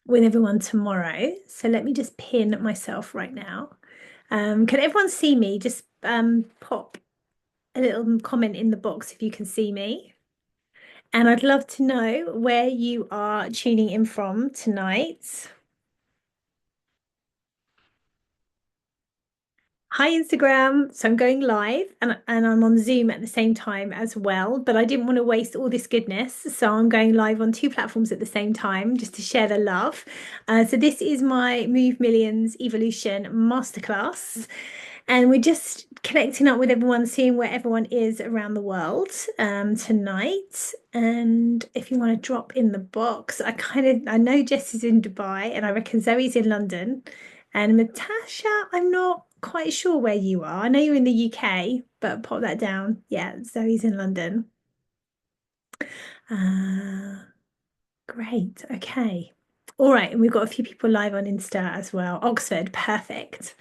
with everyone tomorrow. So let me just pin myself right now. Can everyone see me? Just pop a little comment in the box if you can see me. And I'd love to know where you are tuning in from tonight. Hi, Instagram. So I'm going live and I'm on Zoom at the same time as well, but I didn't want to waste all this goodness. So I'm going live on two platforms at the same time just to share the love. So this is my Move Millions Evolution Masterclass. And we're just connecting up with everyone, seeing where everyone is around the world tonight. And if you want to drop in the box, I know Jess is in Dubai and I reckon Zoe's in London. And Natasha, I'm not quite sure where you are. I know you're in the UK, but pop that down. Yeah, Zoe's in London. Uh, great. Okay. All right. And we've got a few people live on Insta as well. Oxford, perfect.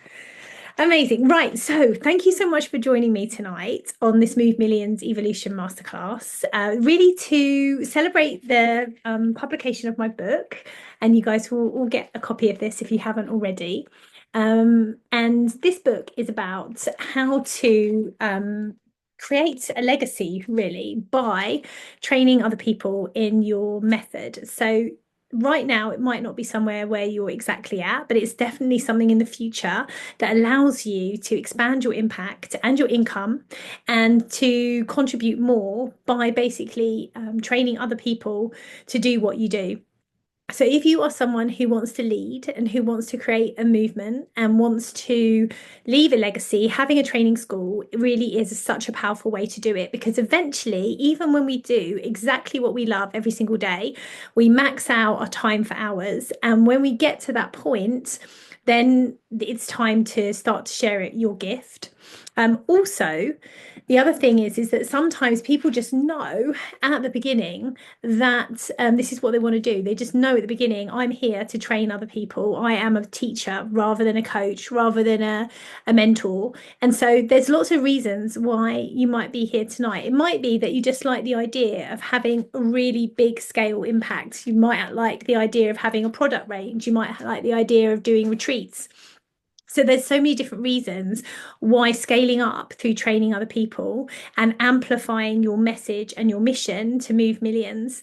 Amazing. Right. So thank you so much for joining me tonight on this Move Millions Evolution Masterclass. Really to celebrate the publication of my book, and you guys will all get a copy of this if you haven't already. And this book is about how to create a legacy, really, by training other people in your method. So right now, it might not be somewhere where you're exactly at, but it's definitely something in the future that allows you to expand your impact and your income and to contribute more by basically training other people to do what you do. So, if you are someone who wants to lead and who wants to create a movement and wants to leave a legacy, having a training school really is such a powerful way to do it because eventually, even when we do exactly what we love every single day, we max out our time for hours. And when we get to that point, then it's time to start to share it, your gift. Also, the other thing is that sometimes people just know at the beginning that this is what they want to do. They just know at the beginning, I'm here to train other people. I am a teacher rather than a coach, rather than a mentor. And so there's lots of reasons why you might be here tonight. It might be that you just like the idea of having a really big scale impact. You might like the idea of having a product range. You might like the idea of doing retreats. So there's so many different reasons why scaling up through training other people and amplifying your message and your mission to move millions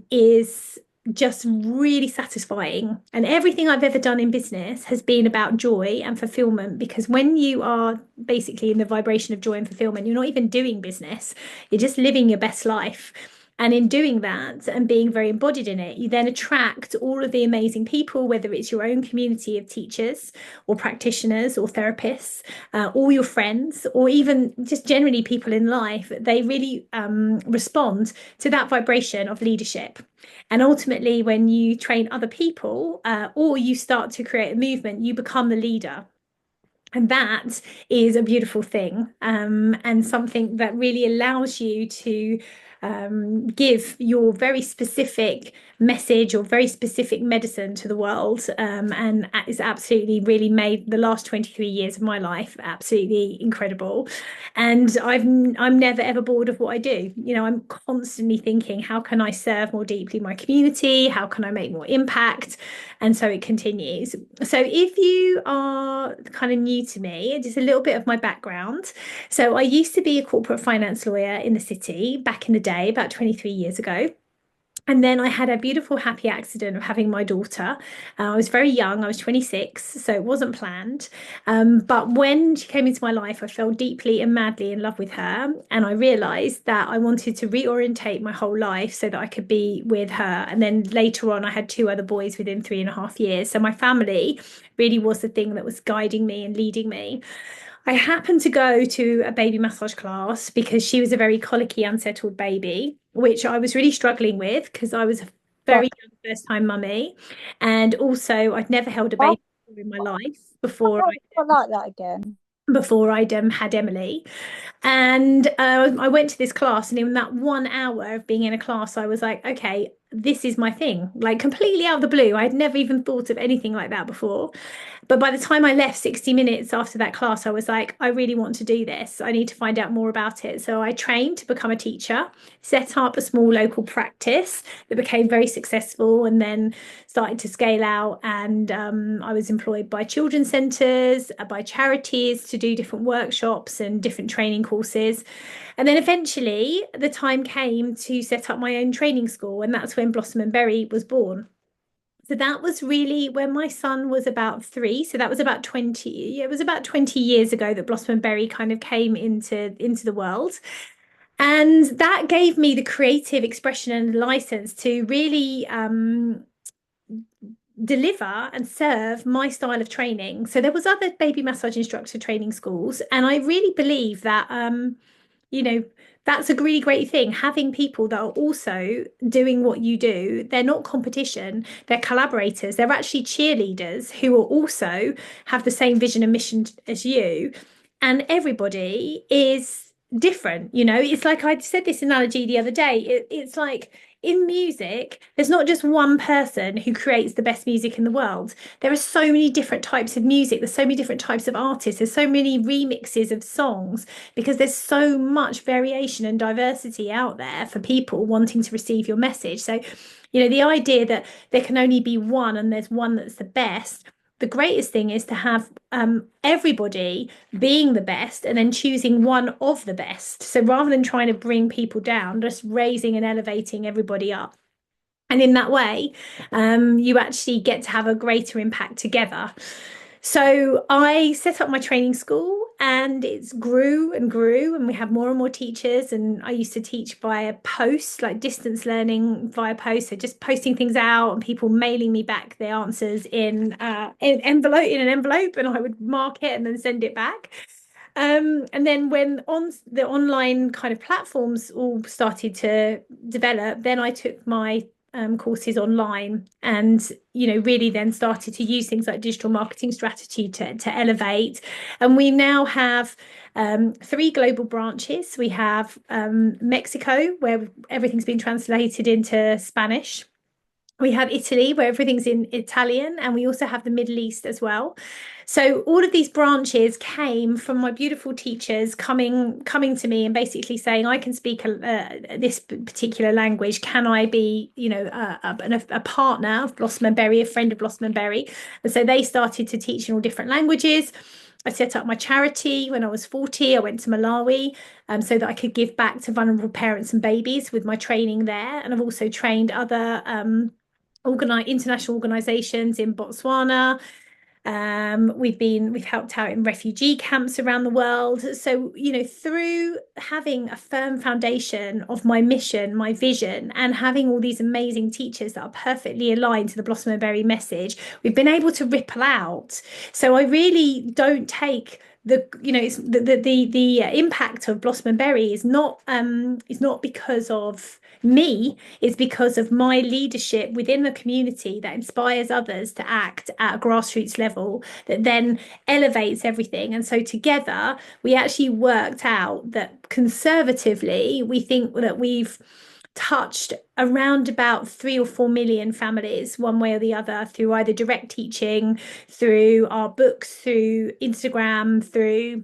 is just really satisfying. And everything I've ever done in business has been about joy and fulfillment because when you are basically in the vibration of joy and fulfillment, you're not even doing business, you're just living your best life. And in doing that and being very embodied in it, you then attract all of the amazing people, whether it's your own community of teachers or practitioners or therapists, all your friends, or even just generally people in life. They really respond to that vibration of leadership. And ultimately, when you train other people or you start to create a movement, you become the leader. And that is a beautiful thing, and something that really allows you to give your very specific message or very specific medicine to the world. And it's absolutely really made the last 23 years of my life absolutely incredible. And I'm never ever bored of what I do. You know, I'm constantly thinking, how can I serve more deeply my community? How can I make more impact? And so it continues. So if you are kind of new to me, just a little bit of my background. So I used to be a corporate finance lawyer in the city back in the day, about 23 years ago. And then I had a beautiful, happy accident of having my daughter. I was very young, I was 26, so it wasn't planned. But when she came into my life, I fell deeply and madly in love with her. And I realized that I wanted to reorientate my whole life so that I could be with her. And then later on, I had two other boys within 3.5 years. So my family really was the thing that was guiding me and leading me. I happened to go to a baby massage class because she was a very colicky, unsettled baby, which I was really struggling with because I was a Yeah. very young first time mummy. And also, I'd never held a Oh, baby in my life I like that again. before I'd had Emily. And I went to this class, and in that 1 hour of being in a class, I was like, okay, this is my thing, like completely out of the blue. I'd never even thought of anything like that before. But by the time I left 60 minutes after that class, I was like, I really want to do this. I need to find out more about it. So I trained to become a teacher, set up a small local practice that became very successful, and then started to scale out. And I was employed by children's centres, by charities to do different workshops and different training courses. And then eventually the time came to set up my own training school, and that's when Blossom and Berry was born. So that was really when my son was about 3. So that was about 20, it was about 20 years ago that Blossom and Berry kind of came into the world. And that gave me the creative expression and license to really deliver and serve my style of training. So there was other baby massage instructor training schools, and I really believe that you know, that's a really great thing. Having people that are also doing what you do, they're not competition, they're collaborators, they're actually cheerleaders who will also have the same vision and mission as you. And everybody is different. It's like I said this analogy the other day. It's like in music, there's not just one person who creates the best music in the world. There are so many different types of music, there's so many different types of artists, there's so many remixes of songs because there's so much variation and diversity out there for people wanting to receive your message. So, the idea that there can only be one and there's one that's the best. The greatest thing is to have everybody being the best and then choosing one of the best. So rather than trying to bring people down, just raising and elevating everybody up. And in that way, you actually get to have a greater impact together. So I set up my training school, and it's grew and grew, and we have more and more teachers. And I used to teach via post, like distance learning via post, so just posting things out and people mailing me back the answers in an envelope, and I would mark it and then send it back. And then when on the online kind of platforms all started to develop, then I took my courses online, and really then started to use things like digital marketing strategy to elevate. And we now have 3 global branches. We have Mexico, where everything's been translated into Spanish. We have Italy, where everything's in Italian, and we also have the Middle East as well. So all of these branches came from my beautiful teachers coming to me and basically saying, I can speak this particular language. Can I be, a partner of Blossom and Berry, a friend of Blossom and Berry? And so they started to teach in all different languages. I set up my charity when I was 40. I went to Malawi so that I could give back to vulnerable parents and babies with my training there. And I've also trained other international organizations in Botswana. We've helped out in refugee camps around the world. So, through having a firm foundation of my mission, my vision, and having all these amazing teachers that are perfectly aligned to the Blossom and Berry message, we've been able to ripple out. So I really don't take it's the impact of Blossom and Berry is not because of me, it's because of my leadership within the community that inspires others to act at a grassroots level that then elevates everything. And so together we actually worked out that conservatively we think that we've touched around about 3 or 4 million families one way or the other through either direct teaching, through our books, through Instagram, through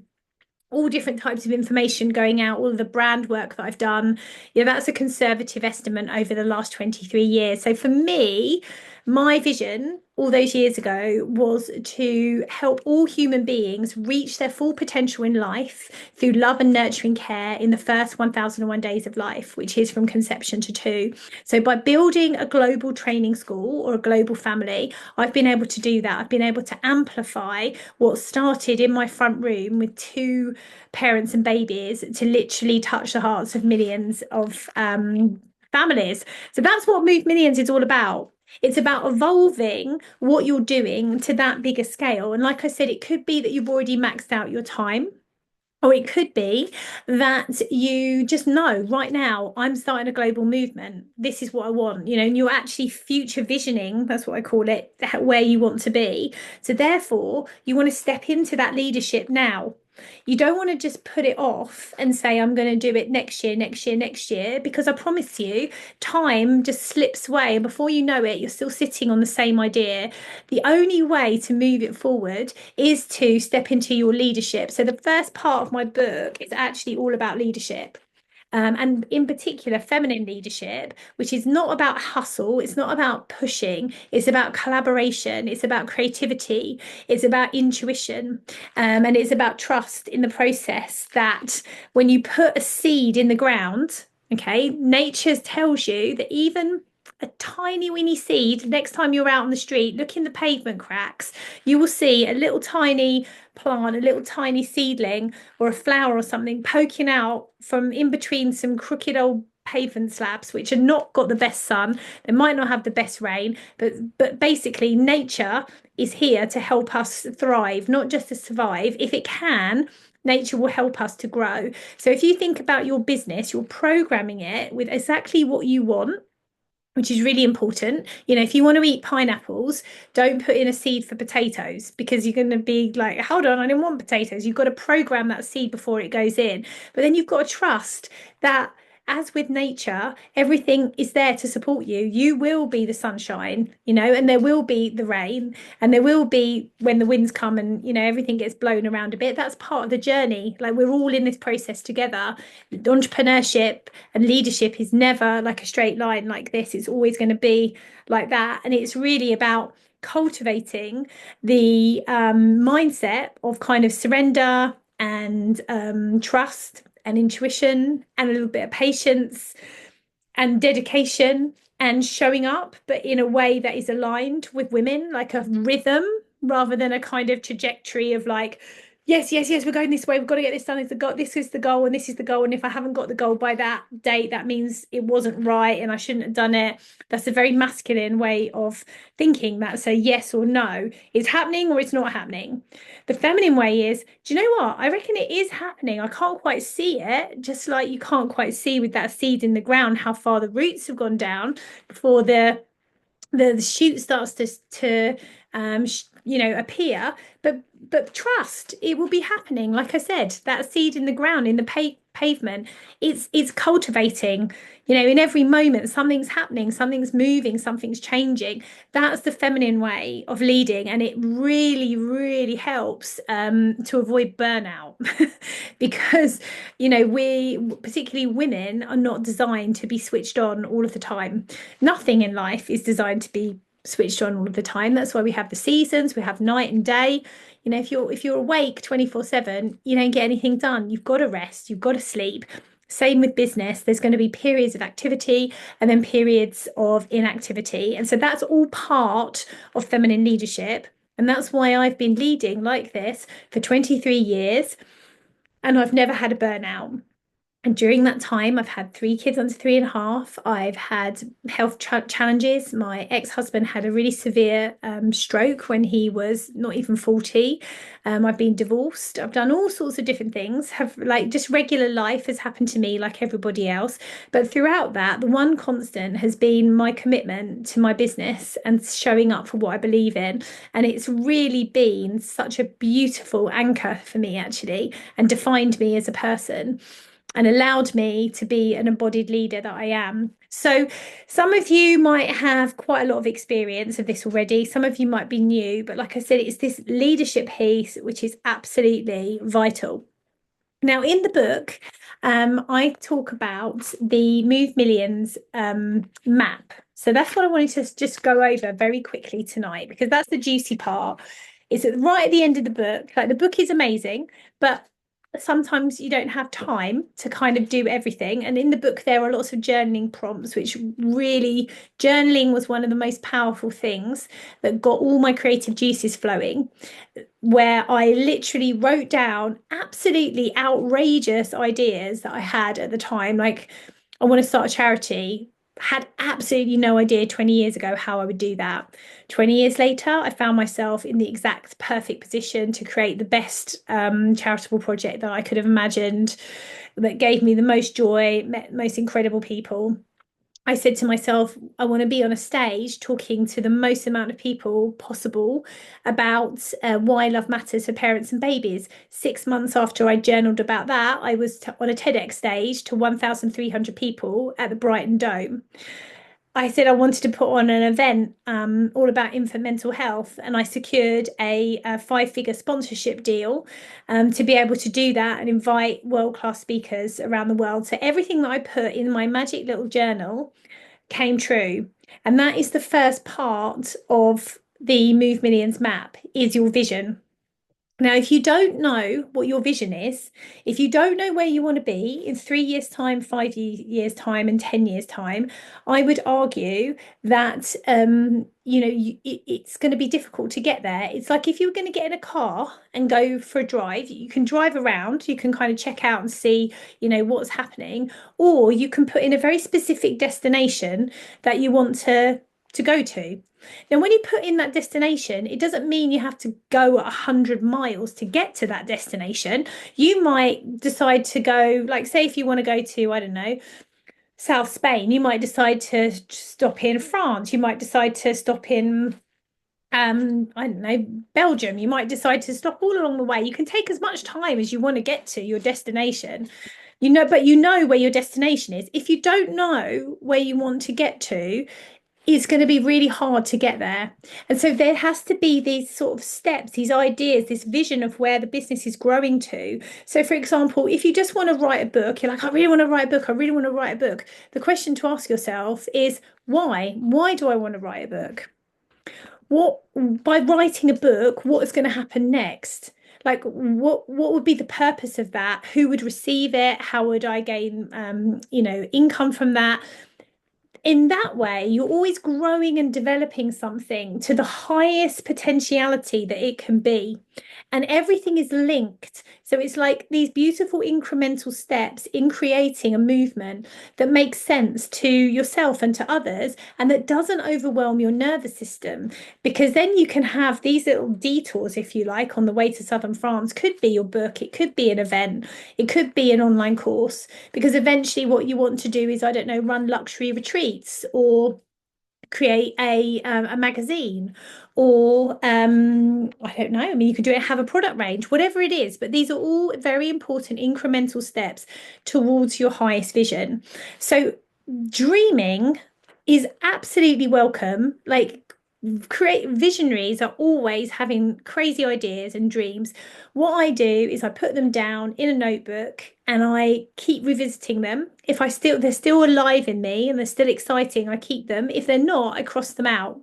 all different types of information going out, all of the brand work that I've done. That's a conservative estimate over the last 23 years. So for me, my vision all those years ago was to help all human beings reach their full potential in life through love and nurturing care in the first 1001 days of life, which is from conception to 2. So by building a global training school or a global family, I've been able to do that. I've been able to amplify what started in my front room with 2 parents and babies to literally touch the hearts of millions of families. So that's what Move Millions is all about. It's about evolving what you're doing to that bigger scale. And like I said, it could be that you've already maxed out your time. Or it could be that you just know right now, I'm starting a global movement. This is what I want, and you're actually future visioning, that's what I call it, where you want to be. So therefore, you want to step into that leadership now. You don't want to just put it off and say, I'm going to do it next year, next year, next year, because I promise you, time just slips away. And before you know it, you're still sitting on the same idea. The only way to move it forward is to step into your leadership. So the first part of my book is actually all about leadership. And in particular, feminine leadership, which is not about hustle, it's not about pushing, it's about collaboration, it's about creativity, it's about intuition, and it's about trust in the process. That when you put a seed in the ground, okay, nature tells you that even a tiny weeny seed, next time you're out on the street, look in the pavement cracks, you will see a little tiny plant, a little tiny seedling or a flower or something poking out from in between some crooked old pavement slabs which have not got the best sun. They might not have the best rain, but basically nature is here to help us thrive, not just to survive. If it can, nature will help us to grow. So if you think about your business, you're programming it with exactly what you want, which is really important. You know, if you want to eat pineapples, don't put in a seed for potatoes, because you're going to be like, hold on, I didn't want potatoes. You've got to program that seed before it goes in. But then you've got to trust that, as with nature, everything is there to support you. You will be the sunshine, you know, and there will be the rain, and there will be when the winds come and, you know, everything gets blown around a bit. That's part of the journey. Like, we're all in this process together. Entrepreneurship and leadership is never like a straight line like this. It's always going to be like that. And it's really about cultivating the mindset of kind of surrender and trust and intuition and a little bit of patience and dedication and showing up, but in a way that is aligned with women, like a rhythm rather than a kind of trajectory of like, yes, yes, yes, we're going this way, we've got to get this done. It's the goal, this is the goal, and this is the goal. And if I haven't got the goal by that date, that means it wasn't right and I shouldn't have done it. That's a very masculine way of thinking. That's a yes or no. It's happening or it's not happening. The feminine way is, do you know what? I reckon it is happening. I can't quite see it, just like you can't quite see with that seed in the ground how far the roots have gone down before the shoot starts to you know, appear. But trust, it will be happening. Like I said, that seed in the ground, in the pavement, it's cultivating. You know, in every moment something's happening, something's moving, something's changing. That's the feminine way of leading, and it really, really helps to avoid burnout. Because, you know, we, particularly women, are not designed to be switched on all of the time. Nothing in life is designed to be switched on all of the time. That's why we have the seasons, we have night and day. You know, if you're awake 24/7, you don't get anything done. You've got to rest, you've got to sleep. Same with business. There's going to be periods of activity and then periods of inactivity. And so that's all part of feminine leadership. And that's why I've been leading like this for 23 years and I've never had a burnout. And during that time, I've had three kids under 3.5. I've had health challenges. My ex-husband had a really severe stroke when he was not even 40. I've been divorced. I've done all sorts of different things. Have, like, just regular life has happened to me like everybody else. But throughout that, the one constant has been my commitment to my business and showing up for what I believe in. And it's really been such a beautiful anchor for me, actually, and defined me as a person and allowed me to be an embodied leader that I am. So some of you might have quite a lot of experience of this already. Some of you might be new, but like I said, it's this leadership piece which is absolutely vital. Now, in the book, I talk about the Move Millions map. So that's what I wanted to just go over very quickly tonight, because that's the juicy part. It's right at the end of the book. Like, the book is amazing, but sometimes you don't have time to kind of do everything. And in the book, there are lots of journaling prompts, which really, journaling was one of the most powerful things that got all my creative juices flowing, where I literally wrote down absolutely outrageous ideas that I had at the time. Like, I want to start a charity. Had absolutely no idea 20 years ago how I would do that. 20 years later, I found myself in the exact perfect position to create the best charitable project that I could have imagined, that gave me the most joy, met most incredible people. I said to myself, I want to be on a stage talking to the most amount of people possible about why love matters for parents and babies. 6 months after I journaled about that, I was on a TEDx stage to 1,300 people at the Brighton Dome. I said I wanted to put on an event all about infant mental health, and I secured a five-figure sponsorship deal to be able to do that and invite world-class speakers around the world. So everything that I put in my magic little journal came true. And that is the first part of the Move Millions map is your vision. Now, if you don't know what your vision is, if you don't know where you want to be in 3 years' time, 5 years' time, and 10 years' time, I would argue that it's going to be difficult to get there. It's like if you were going to get in a car and go for a drive, you can drive around, you can kind of check out and see, what's happening, or you can put in a very specific destination that you want to go to. Now, when you put in that destination, it doesn't mean you have to go 100 miles to get to that destination. You might decide to go, like, say, if you want to go to, I don't know, South Spain, you might decide to stop in France. You might decide to stop in, I don't know, Belgium. You might decide to stop all along the way. You can take as much time as you want to get to your destination. But you know where your destination is. If you don't know where you want to get to, it's going to be really hard to get there. And so there has to be these sort of steps, these ideas, this vision of where the business is growing to. So, for example, if you just want to write a book, you're like, I really want to write a book. I really want to write a book. The question to ask yourself is why? Why do I want to write a book? What, by writing a book, what is going to happen next? Like what would be the purpose of that? Who would receive it? How would I gain income from that? In that way, you're always growing and developing something to the highest potentiality that it can be. And everything is linked. So it's like these beautiful incremental steps in creating a movement that makes sense to yourself and to others and that doesn't overwhelm your nervous system. Because then you can have these little detours, if you like, on the way to southern France. Could be your book, it could be an event, it could be an online course. Because eventually, what you want to do is, I don't know, run luxury retreats or create a magazine or I don't know, I mean you could do it, have a product range, whatever it is, but these are all very important incremental steps towards your highest vision. So dreaming is absolutely welcome. Like create visionaries are always having crazy ideas and dreams. What I do is I put them down in a notebook and I keep revisiting them. If they're still alive in me and they're still exciting, I keep them. If they're not, I cross them out.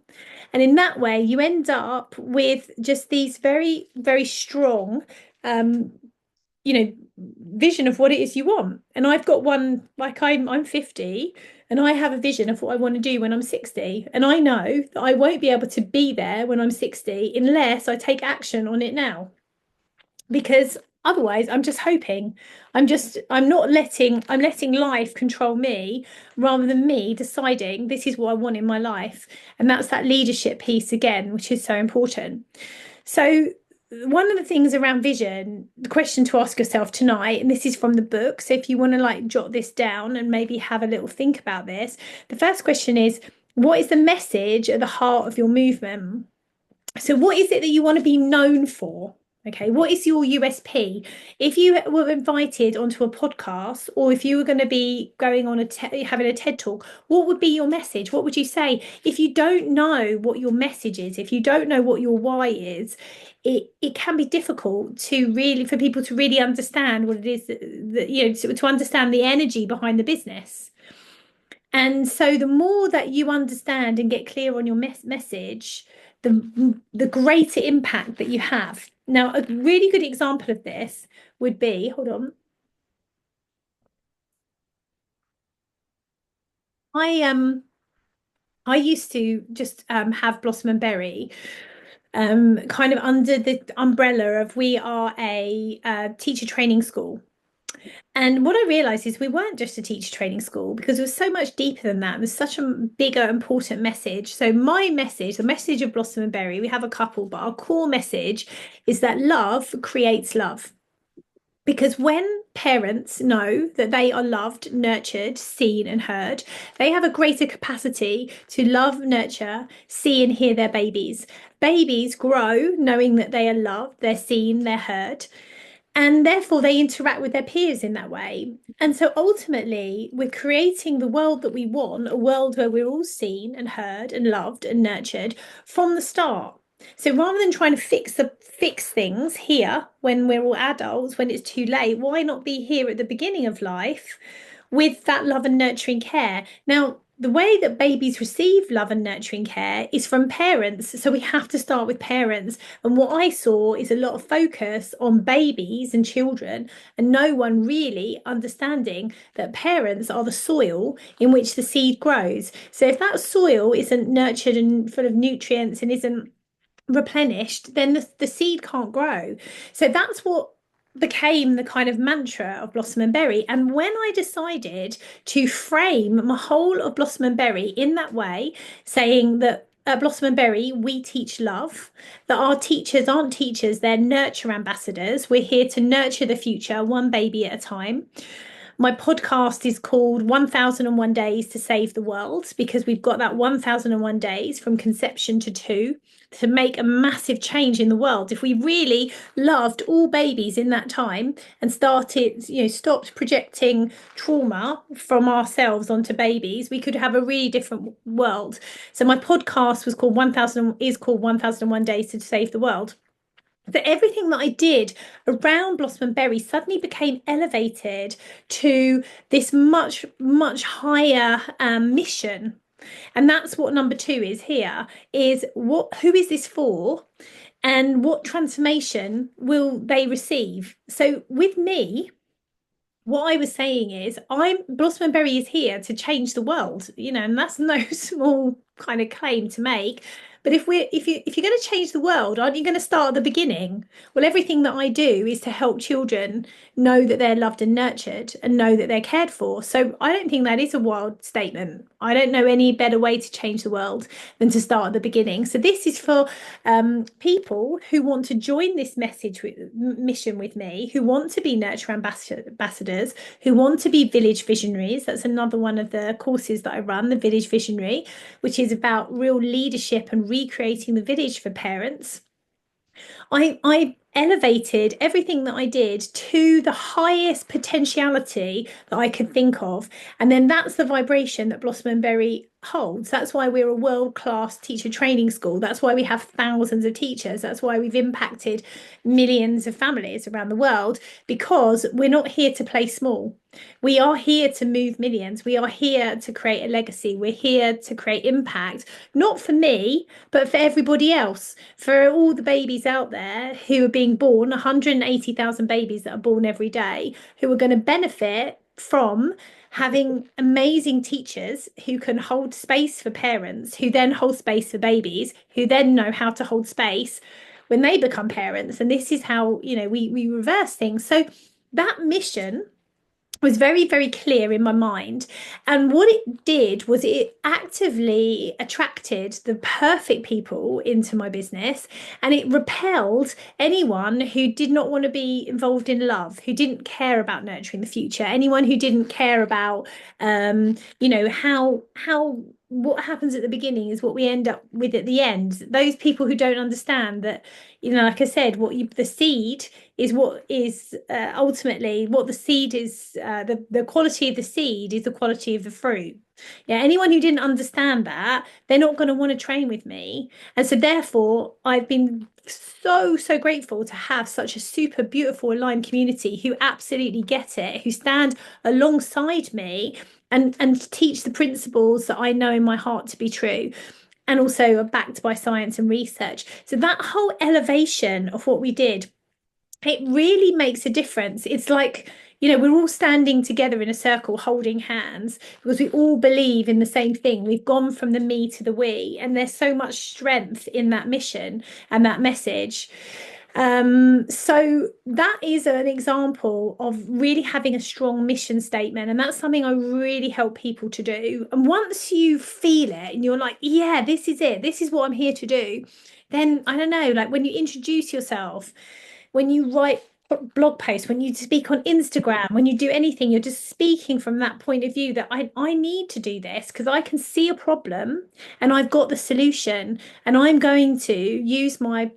And in that way, you end up with just these very, very strong um, vision of what it is you want. And I've got one, like I'm 50 and I have a vision of what I want to do when I'm 60. And I know that I won't be able to be there when I'm 60 unless I take action on it now. Because otherwise I'm just hoping. I'm letting life control me rather than me deciding this is what I want in my life. And that's that leadership piece again, which is so important. So one of the things around vision, the question to ask yourself tonight, and this is from the book, so if you want to like jot this down and maybe have a little think about this, the first question is, what is the message at the heart of your movement? So what is it that you want to be known for? Okay, what is your USP? If you were invited onto a podcast, or if you were going to be going on having a TED talk, what would be your message? What would you say? If you don't know what your message is, if you don't know what your why is, it can be difficult for people to really understand what it is to understand the energy behind the business. And so the more that you understand and get clear on your message, the greater impact that you have. Now, a really good example of this would be, hold on. I used to just have Blossom and Berry kind of under the umbrella of we are a teacher training school. And what I realized is we weren't just a teacher training school because it was so much deeper than that. It was such a bigger, important message. So my message, the message of Blossom and Berry, we have a couple, but our core message is that love creates love. Because when parents know that they are loved, nurtured, seen, and heard, they have a greater capacity to love, nurture, see, and hear their babies. Babies grow knowing that they are loved, they're seen, they're heard, and therefore they interact with their peers in that way. And so ultimately, we're creating the world that we want, a world where we're all seen and heard and loved and nurtured from the start. So rather than trying to fix things here when we're all adults, when it's too late, why not be here at the beginning of life with that love and nurturing care? Now, the way that babies receive love and nurturing care is from parents. So we have to start with parents. And what I saw is a lot of focus on babies and children, and no one really understanding that parents are the soil in which the seed grows. So if that soil isn't nurtured and full of nutrients and isn't replenished, then the seed can't grow. So that's what became the kind of mantra of Blossom and Berry. And when I decided to frame my whole of Blossom and Berry in that way, saying that at Blossom and Berry, we teach love, that our teachers aren't teachers, they're nurture ambassadors. We're here to nurture the future, one baby at a time. My podcast is called 1001 Days to Save the World because we've got that 1001 days from conception to two to make a massive change in the world. If we really loved all babies in that time and stopped projecting trauma from ourselves onto babies, we could have a really different world. So my podcast is called 1001 Days to Save the World. That everything that I did around Blossom and Berry suddenly became elevated to this much, much higher mission. And that's what number two is here, is who is this for? And what transformation will they receive? So with me, what I was saying is I'm Blossom and Berry is here to change the world, and that's no small kind of claim to make. But if you're going to change the world, aren't you going to start at the beginning? Well, everything that I do is to help children know that they're loved and nurtured and know that they're cared for. So I don't think that is a wild statement. I don't know any better way to change the world than to start at the beginning. So this is for people who want to join this mission with me, who want to be nurture ambassadors, who want to be village visionaries. That's another one of the courses that I run, the Village Visionary, which is about real leadership and recreating the village for parents. I elevated everything that I did to the highest potentiality that I could think of. And then that's the vibration that Blossom and Berry holds. That's why we're a world-class teacher training school. That's why we have thousands of teachers. That's why we've impacted millions of families around the world, because we're not here to play small. We are here to move millions. We are here to create a legacy. We're here to create impact, not for me, but for everybody else, for all the babies out there who are being born, 180,000 babies that are born every day, who are going to benefit from having amazing teachers who can hold space for parents, who then hold space for babies, who then know how to hold space when they become parents. And this is how, we reverse things. So that mission was very, very clear in my mind. And what it did was it actively attracted the perfect people into my business, and it repelled anyone who did not want to be involved in love, who didn't care about nurturing the future, anyone who didn't care about, how what happens at the beginning is what we end up with at the end. Those people who don't understand that, like I said, the seed is what is ultimately what the seed is. The quality of the seed is the quality of the fruit. Yeah, anyone who didn't understand that, they're not going to want to train with me. And so therefore, I've been so, so grateful to have such a super beautiful aligned community who absolutely get it, who stand alongside me and teach the principles that I know in my heart to be true, and also are backed by science and research. So that whole elevation of what we did, it really makes a difference. It's like, we're all standing together in a circle holding hands because we all believe in the same thing. We've gone from the me to the we, and there's so much strength in that mission and that message. So that is an example of really having a strong mission statement, and that's something I really help people to do. And once you feel it and you're like, yeah, this is it, this is what I'm here to do, then I don't know, like when you introduce yourself, when you write blog post, when you speak on Instagram, when you do anything, you're just speaking from that point of view that I need to do this because I can see a problem and I've got the solution, and I'm going to use my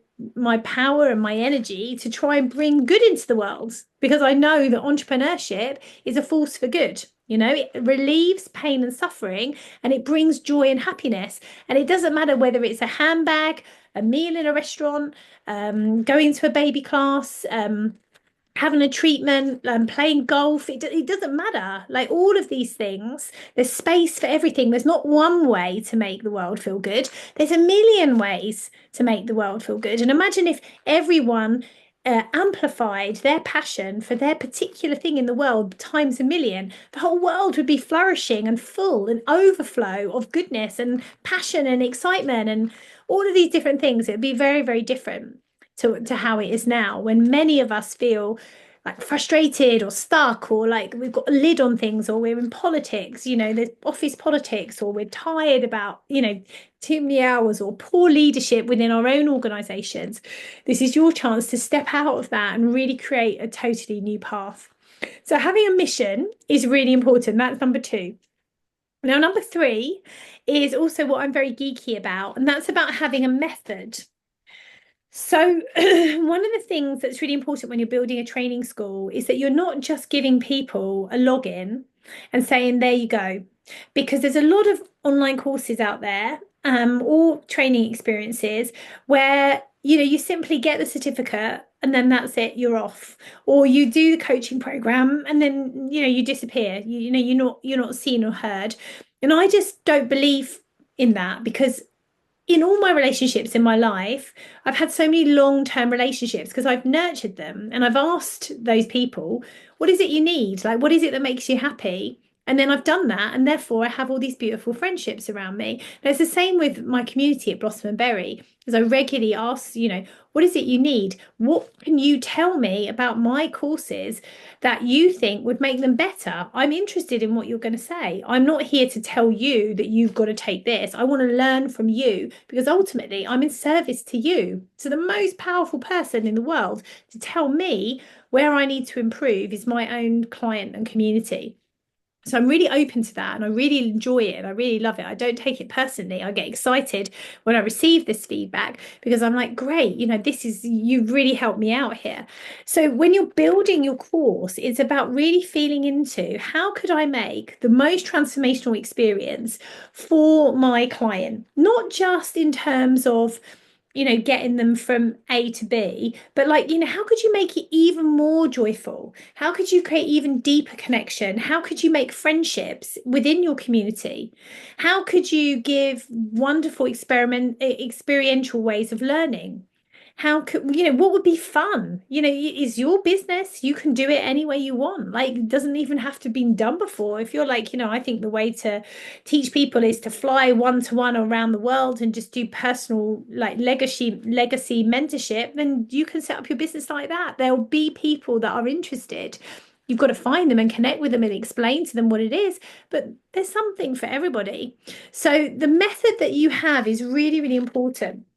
power and my energy to try and bring good into the world because I know that entrepreneurship is a force for good. It relieves pain and suffering, and it brings joy and happiness. And it doesn't matter whether it's a handbag, a meal in a restaurant, going to a baby class, having a treatment, playing golf. It doesn't matter. Like all of these things, there's space for everything. There's not one way to make the world feel good. There's a million ways to make the world feel good. And imagine if everyone amplified their passion for their particular thing in the world times a million. The whole world would be flourishing and full and overflow of goodness and passion and excitement and all of these different things. It would be very, very different to how it is now, when many of us feel like frustrated or stuck, or like we've got a lid on things, or we're in politics, the office politics, or we're tired about, too many hours or poor leadership within our own organizations. This is your chance to step out of that and really create a totally new path. So having a mission is really important. That's number two. Now, number three is also what I'm very geeky about, and that's about having a method. So, one of the things that's really important when you're building a training school is that you're not just giving people a login and saying, there you go, because there's a lot of online courses out there, or training experiences where, you simply get the certificate and then that's it, you're off. Or you do the coaching program and then, you disappear. You're not seen or heard. And I just don't believe in that, because in all my relationships in my life, I've had so many long-term relationships because I've nurtured them and I've asked those people, what is it you need? Like, what is it that makes you happy? And then I've done that, and therefore I have all these beautiful friendships around me. And it's the same with my community at Blossom and Berry, because I regularly ask, what is it you need? What can you tell me about my courses that you think would make them better? I'm interested in what you're going to say. I'm not here to tell you that you've got to take this. I want to learn from you, because ultimately I'm in service to you. So the most powerful person in the world to tell me where I need to improve is my own client and community. So I'm really open to that, and I really enjoy it, and I really love it. I don't take it personally. I get excited when I receive this feedback because I'm like, great, you've really helped me out here. So when you're building your course, it's about really feeling into, how could I make the most transformational experience for my client? Not just in terms of getting them from A to B, but like, how could you make it even more joyful? How could you create even deeper connection? How could you make friendships within your community? How could you give wonderful experiential ways of learning? How could, what would be fun? Is your business, you can do it any way you want. Like, it doesn't even have to be done before. If you're like, I think the way to teach people is to fly one-to-one around the world and just do personal, like legacy mentorship, then you can set up your business like that. There'll be people that are interested. You've got to find them and connect with them and explain to them what it is, but there's something for everybody. So the method that you have is really, really important.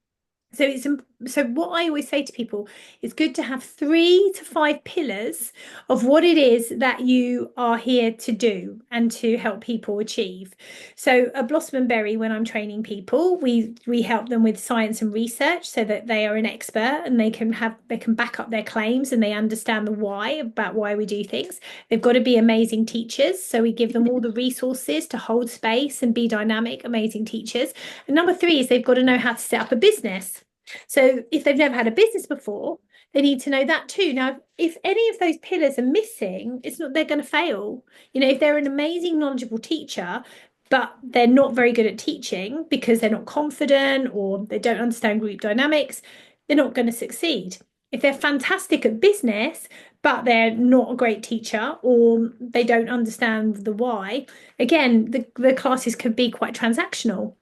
So what I always say to people, it's good to have 3 to 5 pillars of what it is that you are here to do and to help people achieve. So at Blossom and Berry, when I'm training people, we help them with science and research so that they are an expert and they can back up their claims and they understand the why about why we do things. They've got to be amazing teachers, so we give them all the resources to hold space and be dynamic, amazing teachers. And number 3 is they've got to know how to set up a business. So if they've never had a business before, they need to know that too. Now, if any of those pillars are missing, it's not, they're going to fail. If they're an amazing, knowledgeable teacher, but they're not very good at teaching because they're not confident or they don't understand group dynamics, they're not going to succeed. If they're fantastic at business, but they're not a great teacher or they don't understand the why, again, the classes can be quite transactional.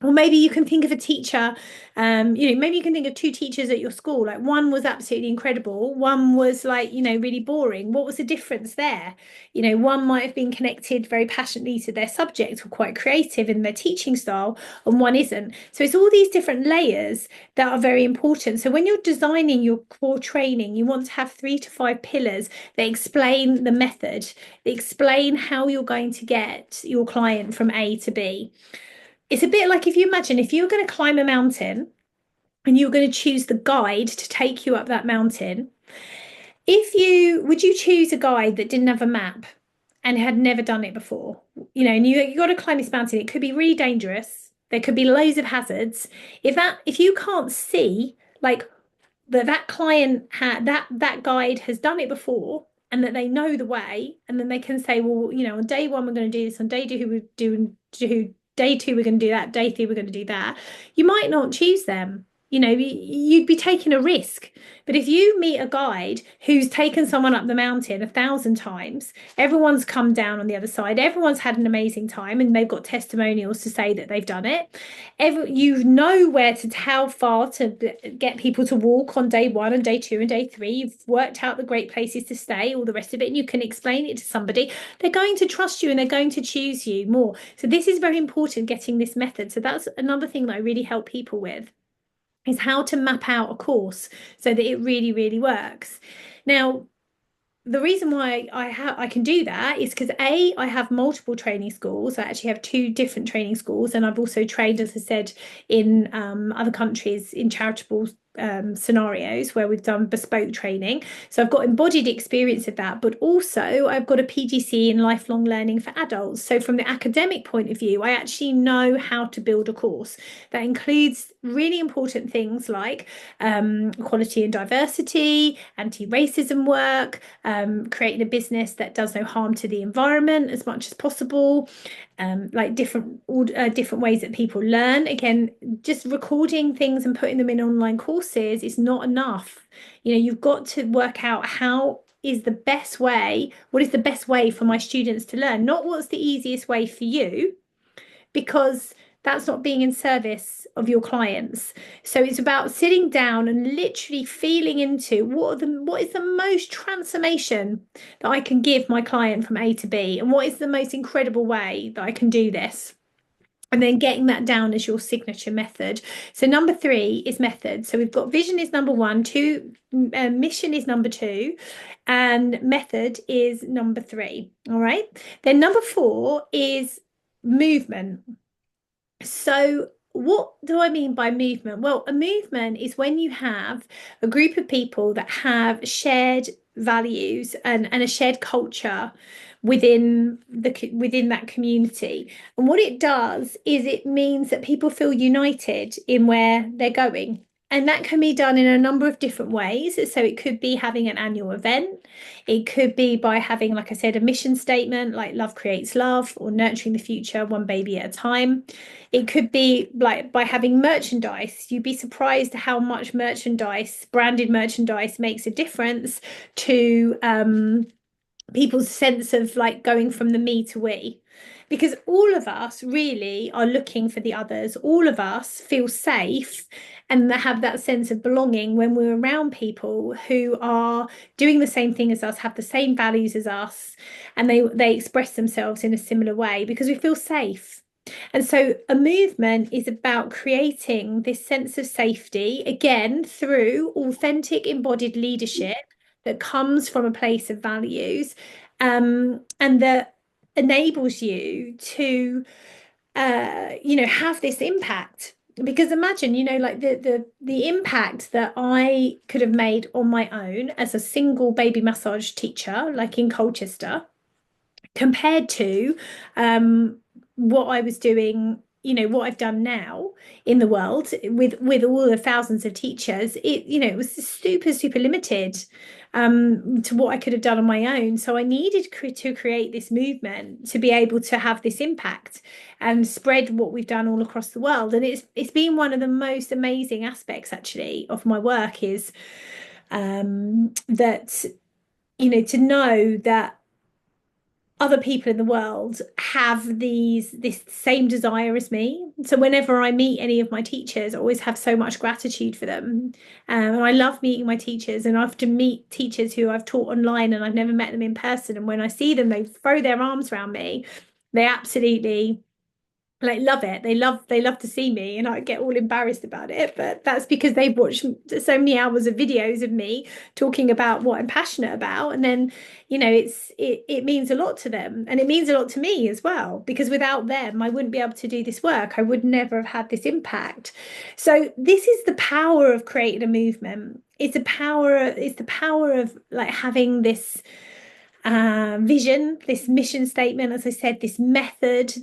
Or maybe you can think of a teacher, maybe you can think of two teachers at your school. Like one was absolutely incredible, one was like, really boring. What was the difference there? One might have been connected very passionately to their subject or quite creative in their teaching style, and one isn't. So it's all these different layers that are very important. So when you're designing your core training, you want to have 3 to 5 pillars that explain the method, that explain how you're going to get your client from A to B. It's a bit like if you imagine if you were going to climb a mountain and you were going to choose the guide to take you up that mountain, if you would you choose a guide that didn't have a map and had never done it before? And you got to climb this mountain. It could be really dangerous. There could be loads of hazards. If you can't see like that client had that guide has done it before and that they know the way, and then they can say, well, on day one we're going to do this, on day two we're do day two we're going to do that, day three we're going to do that. You might not choose them. You'd be taking a risk. But if you meet a guide who's taken someone up the mountain 1,000 times, everyone's come down on the other side, everyone's had an amazing time, and they've got testimonials to say that they've done it. You know how far to get people to walk on day one and day two and day three. You've worked out the great places to stay, all the rest of it, and you can explain it to somebody. They're going to trust you and they're going to choose you more. So this is very important, getting this method. So that's another thing that I really help people with, is how to map out a course so that it really, really works. Now, the reason why I can do that is because I have multiple training schools. I actually have 2 different training schools, and I've also trained, as I said, in other countries in charitable scenarios where we've done bespoke training. So I've got embodied experience of that, but also I've got a PGC in lifelong learning for adults. So from the academic point of view, I actually know how to build a course that includes really important things like equality and diversity, anti-racism work, creating a business that does no harm to the environment as much as possible, like different ways that people learn. Again, just recording things and putting them in online courses is not enough. You've got to work out what is the best way for my students to learn, not what's the easiest way for you, because that's not being in service of your clients. So it's about sitting down and literally feeling into what is the most transformation that I can give my client from A to B, and what is the most incredible way that I can do this. And then getting that down as your signature method. So number 3 is method. So we've got vision is number 1, mission is number 2, and method is number 3. All right. Then number 4 is movement. So, what do I mean by movement? Well, a movement is when you have a group of people that have shared values and a shared culture within that community. And what it does is it means that people feel united in where they're going. And that can be done in a number of different ways. So it could be having an annual event. It could be by having, like I said, a mission statement like love creates love, or nurturing the future one baby at a time. It could be like by having merchandise. You'd be surprised how much branded merchandise makes a difference to people's sense of like going from the me to we. Because all of us really are looking for the others. All of us feel safe and have that sense of belonging when we're around people who are doing the same thing as us, have the same values as us, and they express themselves in a similar way, because we feel safe. And so a movement is about creating this sense of safety, again, through authentic embodied leadership that comes from a place of values, and that enables you to, have this impact. Because imagine, like the impact that I could have made on my own as a single baby massage teacher, like in Colchester, compared to what I was doing, what I've done now in the world with all the thousands of teachers. It was super, super limited to what I could have done on my own. So I needed to create this movement to be able to have this impact and spread what we've done all across the world. And it's been one of the most amazing aspects actually of my work, is that to know that other people in the world have this same desire as me. So whenever I meet any of my teachers, I always have so much gratitude for them. And I love meeting my teachers, and I often meet teachers who I've taught online and I've never met them in person. And when I see them, they throw their arms around me. They absolutely like love it. They love to see me, and I get all embarrassed about it, but that's because they've watched so many hours of videos of me talking about what I'm passionate about. And then it means a lot to them, and it means a lot to me as well, because without them I wouldn't be able to do this work. I would never have had this impact. So this is the power of creating a movement. It's the power of like having this vision, this mission statement, as I said, this method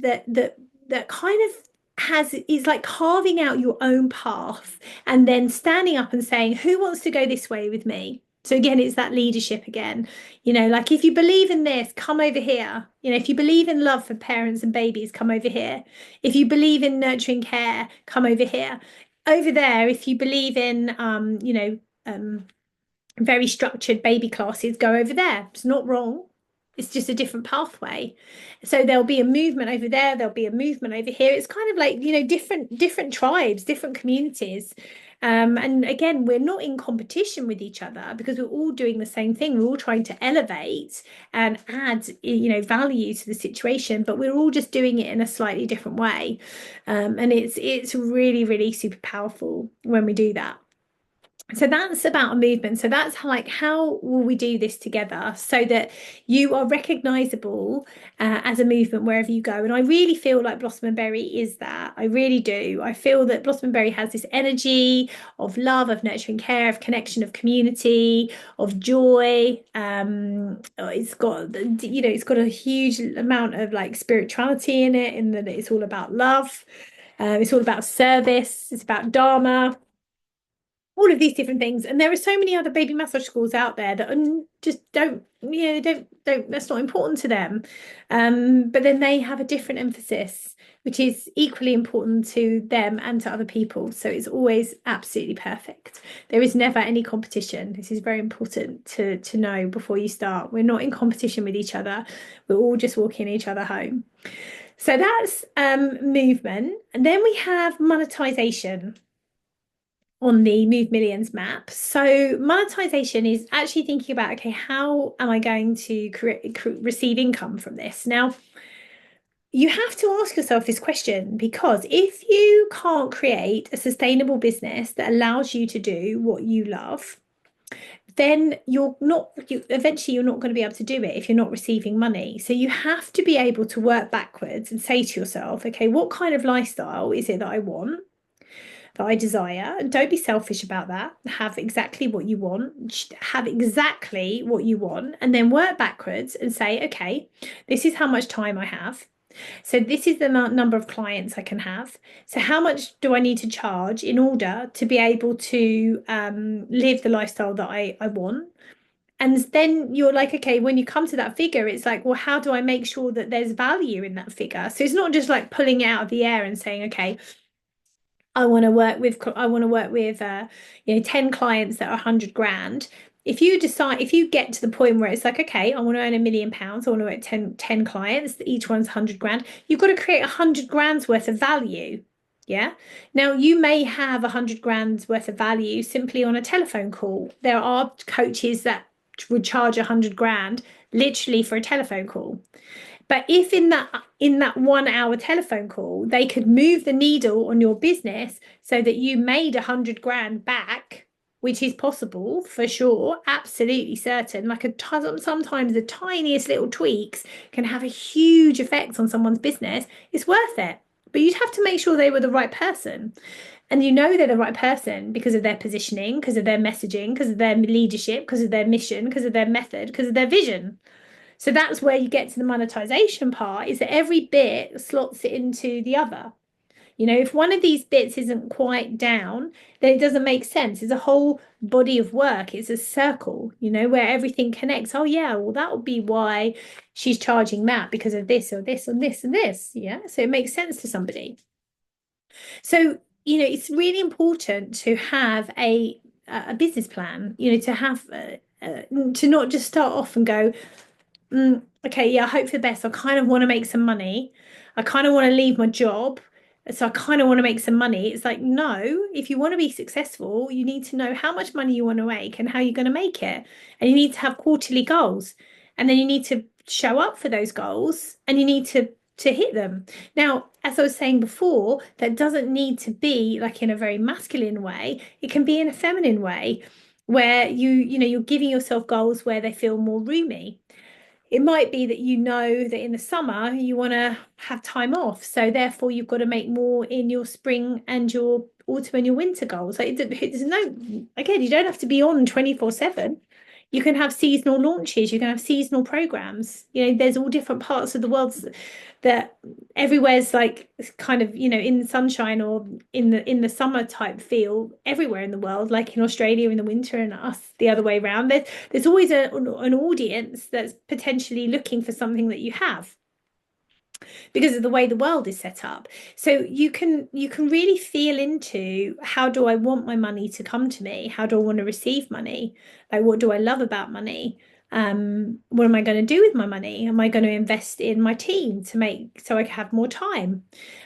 that kind of has is like carving out your own path and then standing up and saying, who wants to go this way with me? So again, it's that leadership again. Like if you believe in this, come over here. If you believe in love for parents and babies, come over here. If you believe in nurturing care, come over here. Over there, if you believe in very structured baby classes, go over there. It's not wrong. It's just a different pathway. So there'll be a movement over there, there'll be a movement over here. It's kind of like, different tribes, different communities. And again, we're not in competition with each other because we're all doing the same thing. We're all trying to elevate and add, value to the situation, but we're all just doing it in a slightly different way. And it's really, really super powerful when we do that. So that's about a movement. So that's how will we do this together so that you are recognizable as a movement wherever you go. And I really feel like Blossom and Berry is that. I really do. I feel that Blossom and Berry has this energy of love, of nurturing care, of connection, of community, of joy. It's got a huge amount of like spirituality in it, in that it's all about love. It's all about service. It's about Dharma, all of these different things. And there are so many other baby massage schools out there that just don't, that's not important to them. But then they have a different emphasis, which is equally important to them and to other people. So it's always absolutely perfect. There is never any competition. This is very important to know before you start. We're not in competition with each other. We're all just walking each other home. So that's movement. And then we have monetization on the Move Millions map. So monetization is actually thinking about, okay, how am I going to receive income from this? Now, you have to ask yourself this question, because if you can't create a sustainable business that allows you to do what you love, then eventually you're not going to be able to do it if you're not receiving money. So you have to be able to work backwards and say to yourself, okay, what kind of lifestyle is it that I want, that I desire? And don't be selfish about that. Have exactly what you want. Have exactly what you want, and then work backwards and say, okay, this is how much time I have. So this is the number of clients I can have. So how much do I need to charge in order to be able to live the lifestyle that I want? And then you're like, okay, when you come to that figure, it's like, well, how do I make sure that there's value in that figure? So it's not just like pulling it out of the air and saying, okay, I want to work with 10 clients that are 100 grand. If you get to the point where it's like, okay, I want to earn £1 million, I want to work 10 clients, each one's 100 grand, you've got to create 100 grand's worth of value. Yeah. Now you may have 100 grand's worth of value simply on a telephone call. There are coaches that would charge 100 grand literally for a telephone call. But if in that 1 hour telephone call, they could move the needle on your business so that you made 100 grand back, which is possible for sure, absolutely certain. Sometimes the tiniest little tweaks can have a huge effect on someone's business. It's worth it. But you'd have to make sure they were the right person. And they're the right person because of their positioning, because of their messaging, because of their leadership, because of their mission, because of their method, because of their vision. So that's where you get to the monetization part, is that every bit slots it into the other. If one of these bits isn't quite down, then it doesn't make sense. It's a whole body of work. It's a circle, where everything connects. Oh, yeah, well, that would be why she's charging that, because of this or this and this and this. Yeah. So it makes sense to somebody. So, it's really important to have a business plan, to have to not just start off and go, Okay, yeah, I hope for the best. I kind of want to make some money. I kind of want to leave my job. So I kind of want to make some money. It's like, no, if you want to be successful, you need to know how much money you want to make and how you're going to make it. And you need to have quarterly goals. And then you need to show up for those goals and you need to hit them. Now, as I was saying before, that doesn't need to be like in a very masculine way. It can be in a feminine way where you're giving yourself goals where they feel more roomy. It might be that you know that in the summer you want to have time off. So therefore you've got to make more in your spring and your autumn and your winter goals. Like there's no, again, you don't have to be on 24/7. You can have seasonal launches, you can have seasonal programs. There's all different parts of the world that everywhere's like kind of, in the sunshine or in the summer type feel everywhere in the world, like in Australia in the winter and us the other way around. There's always an audience that's potentially looking for something that you have because of the way the world is set up. So you can really feel into, how do I want my money to come to me? How do I want to receive money? Like, what do I love about money? What am I going to do with my money? Am I going to invest in my team to make so I can have more time?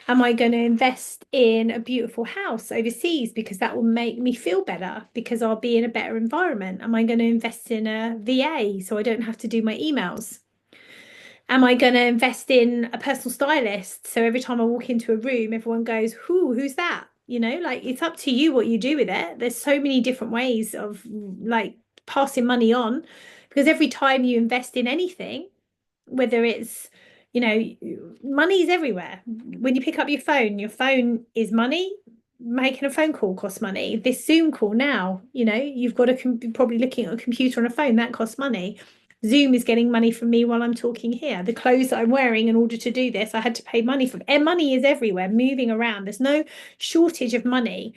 Am I going to invest in a beautiful house overseas because that will make me feel better because I'll be in a better environment? Am I going to invest in a VA so I don't have to do my emails? Am I going to invest in a personal stylist? So every time I walk into a room, everyone goes, who's that? Like, it's up to you what you do with it. There's so many different ways of like passing money on because every time you invest in anything, whether it's, money is everywhere. When you pick up your phone is money. Making a phone call costs money. This Zoom call now, you've got to probably looking at a computer on a phone, that costs money. Zoom is getting money from me while I'm talking here. The clothes that I'm wearing in order to do this, I had to pay money for. And money is everywhere, moving around. There's no shortage of money.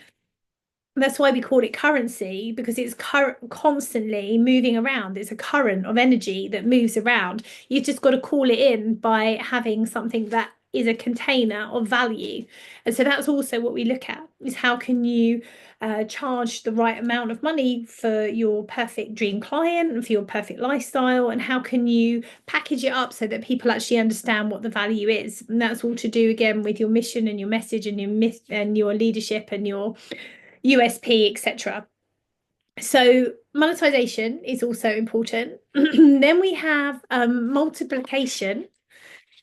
That's why we call it currency, because it's constantly moving around. It's a current of energy that moves around. You've just got to call it in by having something that is a container of value. And so that's also what we look at, is how can you charge the right amount of money for your perfect dream client and for your perfect lifestyle, and how can you package it up so that people actually understand what the value is. And that's all to do again with your mission and your message and your leadership and your USP, etc. So monetization is also important. Then we have multiplication.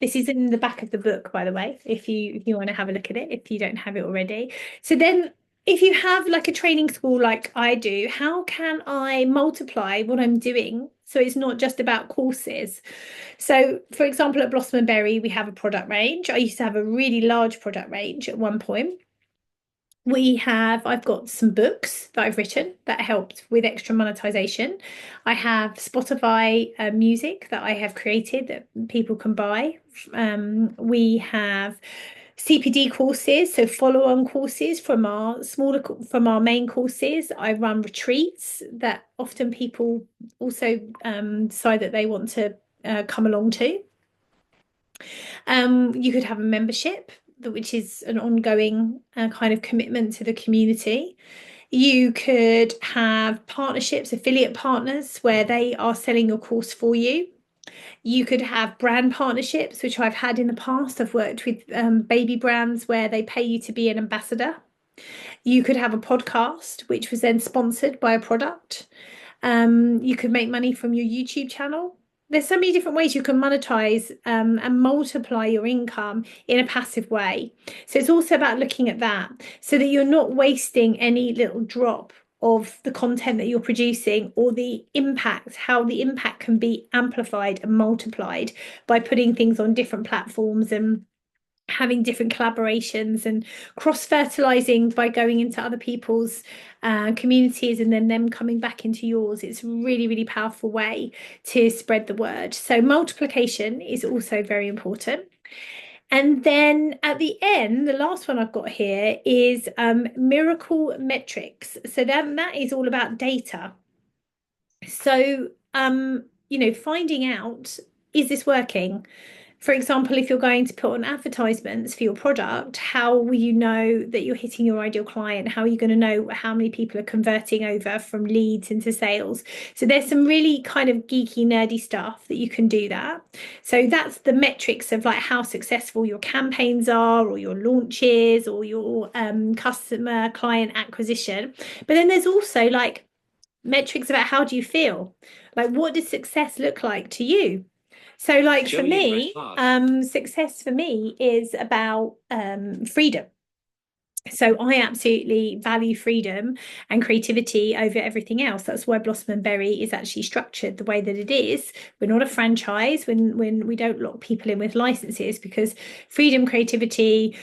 This is in the back of the book, by the way, if you want to have a look at it, if you don't have it already. So then if you have like a training school like I do, how can I multiply what I'm doing so it's not just about courses? So for example, at Blossom and Berry, we have a product range. I used to have a really large product range at one point. I've got some books that I've written that helped with extra monetization. I have Spotify music that I have created that people can buy. We have CPD courses, so follow-on courses from our main courses. I run retreats that often people also decide that they want to come along to. You could have a membership, which is an ongoing kind of commitment to the community. You could have partnerships, affiliate partners, where they are selling your course for you. You could have brand partnerships, which I've had in the past. I've worked with baby brands where they pay you to be an ambassador. You could have a podcast, which was then sponsored by a product. You could make money from your YouTube channel. There's so many different ways you can monetize and multiply your income in a passive way. So it's also about looking at that so that you're not wasting any little drop of the content that you're producing, or the impact, how the impact can be amplified and multiplied by putting things on different platforms and having different collaborations and cross-fertilizing by going into other people's communities and then them coming back into yours. It's a really, really powerful way to spread the word. So multiplication is also very important. And then at the end, the last one I've got here is miracle metrics. So that is all about data. So finding out, is this working? For example, if you're going to put on advertisements for your product, how will you know that you're hitting your ideal client? How are you going to know how many people are converting over from leads into sales? So there's some really kind of geeky, nerdy stuff that you can do that. So that's the metrics of like how successful your campaigns are, or your launches, or your customer client acquisition. But then there's also like metrics about how do you feel? Like, what does success look like to you? So, like for me, success for me is about freedom. So I absolutely value freedom and creativity over everything else. That's why Blossom and Berry is actually structured the way that it is. We're not a franchise when we don't lock people in with licenses, because freedom, creativity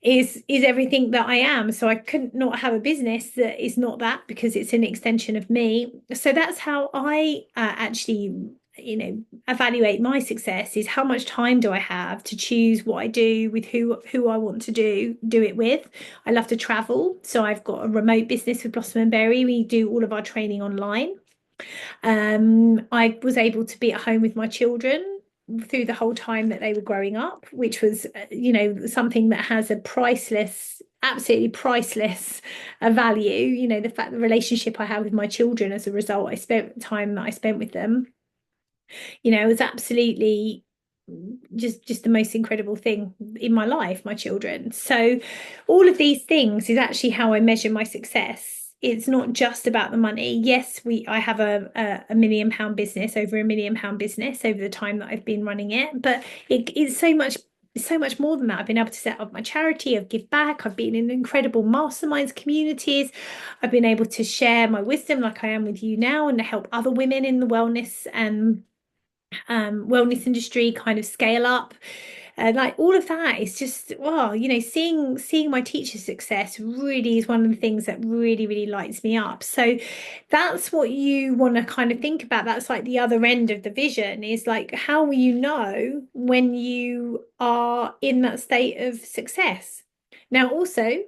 is everything that I am. So I couldn't not have a business that is not that, because it's an extension of me. So that's how I actually, evaluate my success, is how much time do I have to choose what I do with who I want to do it with. I love to travel, so I've got a remote business with Blossom and Berry. We do all of our training online. I was able to be at home with my children through the whole time that they were growing up, which was, something that has a priceless, absolutely priceless value. The fact, the relationship I have with my children as a result, I spent time that I spent with them, it was absolutely just the most incredible thing in my life, my children. So all of these things is actually how I measure my success. It's not just about the money. Yes, I have a £1 million business, over £1 million business over the time that I've been running it, but it's so much more than that. I've been able to set up my charity, I've give back, I've been in incredible masterminds communities, I've been able to share my wisdom like I am with you now, and to help other women in the wellness industry kind of scale up. Like all of that is just, wow, seeing my teacher's success really is one of the things that really, really lights me up. So that's what you want to kind of think about. That's like the other end of the vision, is like, how will you know when you are in that state of success? Now, also,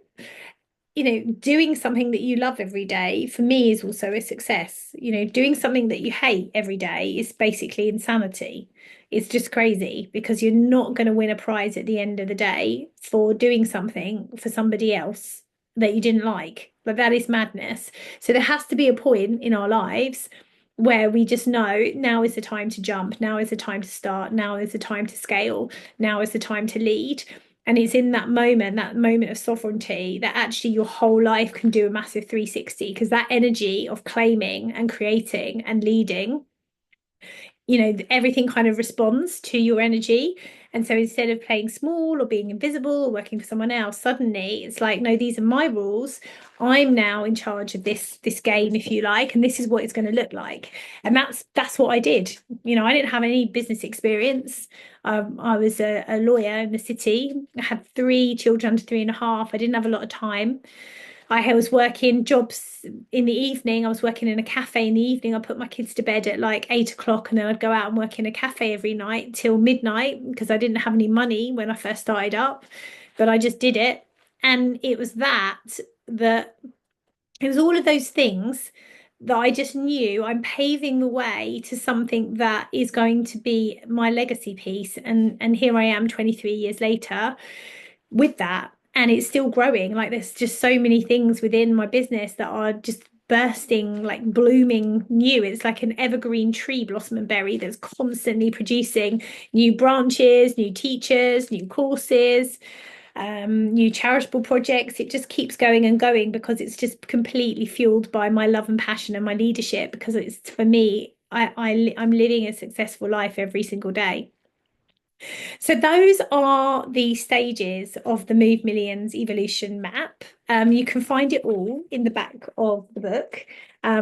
doing something that you love every day for me is also a success. Doing something that you hate every day is basically insanity. It's just crazy, because you're not going to win a prize at the end of the day for doing something for somebody else that you didn't like. But that is madness. So there has to be a point in our lives where we just know now is the time to jump, now is the time to start, now is the time to scale, now is the time to lead. And it's in that moment of sovereignty, that actually your whole life can do a massive 360, because that energy of claiming and creating and leading, everything kind of responds to your energy. And so instead of playing small or being invisible or working for someone else, suddenly it's like, no, these are my rules. I'm now in charge of this game, if you like, and this is what it's going to look like. And that's what I did. I didn't have any business experience. I was a lawyer in the city. I had 3 children under 3.5. I didn't have a lot of time. I was working jobs in the evening. I was working in a cafe in the evening. I put my kids to bed at like 8 o'clock, and then I'd go out and work in a cafe every night till midnight, because I didn't have any money when I first started up, but I just did it. And it was it was all of those things that I just knew I'm paving the way to something that is going to be my legacy piece. And here I am 23 years later with that, and it's still growing. Like, there's just so many things within my business that are just bursting, like blooming new. It's like an evergreen tree, Blossom and Berry, that's constantly producing new branches, new teachers, new courses, new charitable projects. It just keeps going and going, because it's just completely fueled by my love and passion and my leadership, because it's, for me, I'm living a successful life every single day. So those are the stages of the Move Millions evolution map. You can find it all in the back of the book,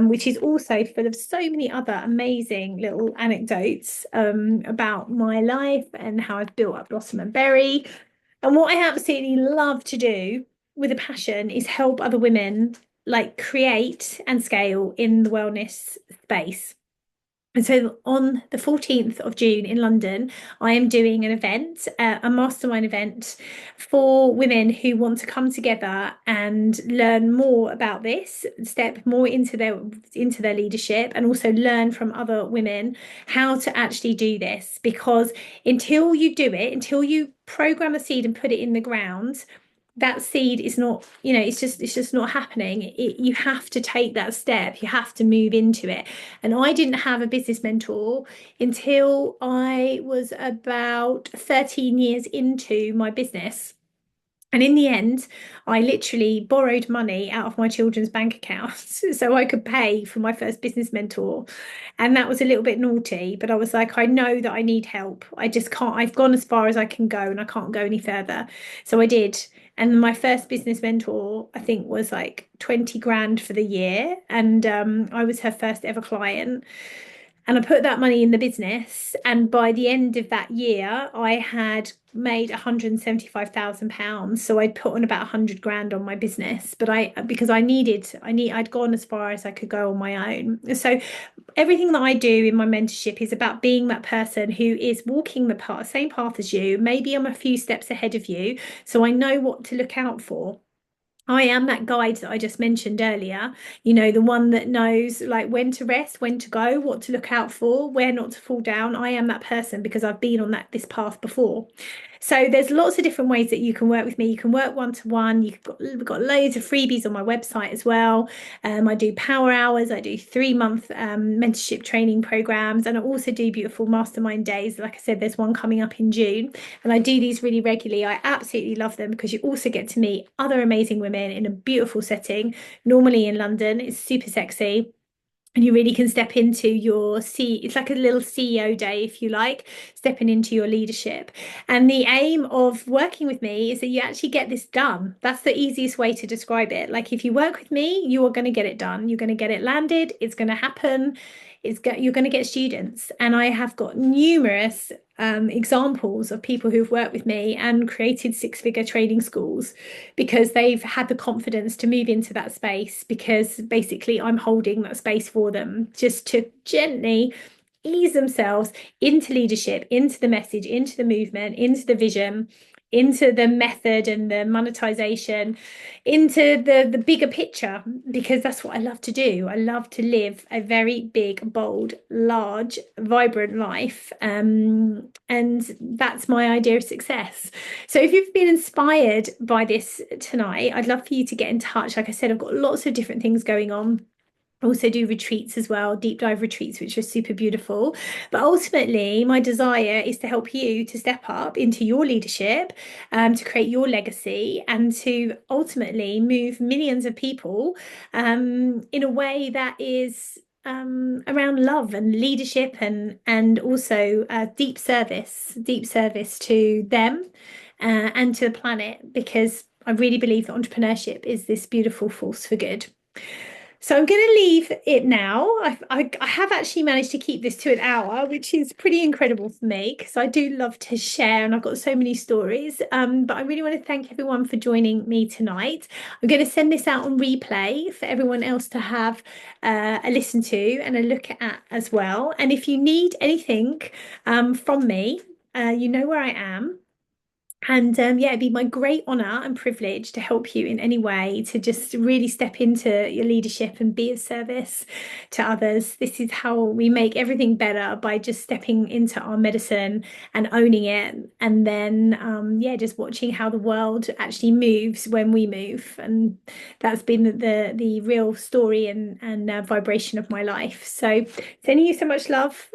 which is also full of so many other amazing little anecdotes about my life and how I've built up Blossom and Berry. And what I absolutely love to do with a passion is help other women like create and scale in the wellness space. And so on the 14th of June in London, I am doing an event, a mastermind event for women who want to come together and learn more about this, step more into their leadership, and also learn from other women how to actually do this. Because until you do it, until you program a seed and put it in the ground, that seed is not, it's just not happening. You have to take that step. You have to move into it. And I didn't have a business mentor until I was about 13 years into my business. And in the end, I literally borrowed money out of my children's bank accounts so I could pay for my first business mentor. And that was a little bit naughty, but I was like, I know that I need help. I just can't, I've gone as far as I can go and I can't go any further. So I did. And my first business mentor, I think, was like 20 grand for the year. And I was her first ever client. And I put that money in the business. And by the end of that year, I had made £175,000. So I'd put on about 100 grand on my business. But because I'd gone as far as I could go on my own. So everything that I do in my mentorship is about being that person who is walking the path, same path as you. Maybe I'm a few steps ahead of you. So I know what to look out for. I am that guide that I just mentioned earlier, the one that knows like when to rest, when to go, what to look out for, where not to fall down. I am that person because I've been on this path before. So there's lots of different ways that you can work with me. You can work one-to-one. We've got loads of freebies on my website as well. I do power hours. I do 3-month mentorship training programs, and I also do beautiful mastermind days. Like I said, there's one coming up in June, and I do these really regularly. I absolutely love them because you also get to meet other amazing women in a beautiful setting, normally in London. It's super sexy. And you really can step into it's like a little CEO day, if you like, stepping into your leadership. And the aim of working with me is that you actually get this done. That's the easiest way to describe it. Like if you work with me, you are going to get it done. You're going to get it landed. It's going to happen. You're going to get students. And I have got numerous examples of people who've worked with me and created six-figure training schools because they've had the confidence to move into that space, because basically I'm holding that space for them just to gently ease themselves into leadership, into the message, into the movement, into the vision, into the method and the monetization, into the bigger picture, because that's what I love to do. I love to live a very big, bold, large, vibrant life. And that's my idea of success. So if you've been inspired by this tonight, I'd love for you to get in touch. Like I said, I've got lots of different things going on. I also do retreats as well, deep dive retreats, which are super beautiful. But ultimately, my desire is to help you to step up into your leadership, to create your legacy, and to ultimately move millions of people in a way that is around love and leadership, and also deep service to them and to the planet, because I really believe that entrepreneurship is this beautiful force for good. So I'm going to leave it now. I have actually managed to keep this to an hour, which is pretty incredible for me because I do love to share and I've got so many stories. But I really want to thank everyone for joining me tonight. I'm going to send this out on replay for everyone else to have a listen to and a look at as well. And if you need anything from me, you know where I am. And yeah, it'd be my great honor and privilege to help you in any way to just really step into your leadership and be of service to others. This is how we make everything better, by just stepping into our medicine and owning it. And then, yeah, just watching how the world actually moves when we move. And that's been the real story and vibration of my life. So, sending you so much love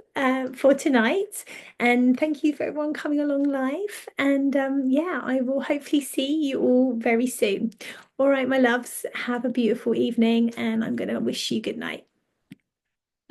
for tonight. And thank you for everyone coming along live. And yeah, I will hopefully see you all very soon. All right, my loves, have a beautiful evening, and I'm going to wish you good night.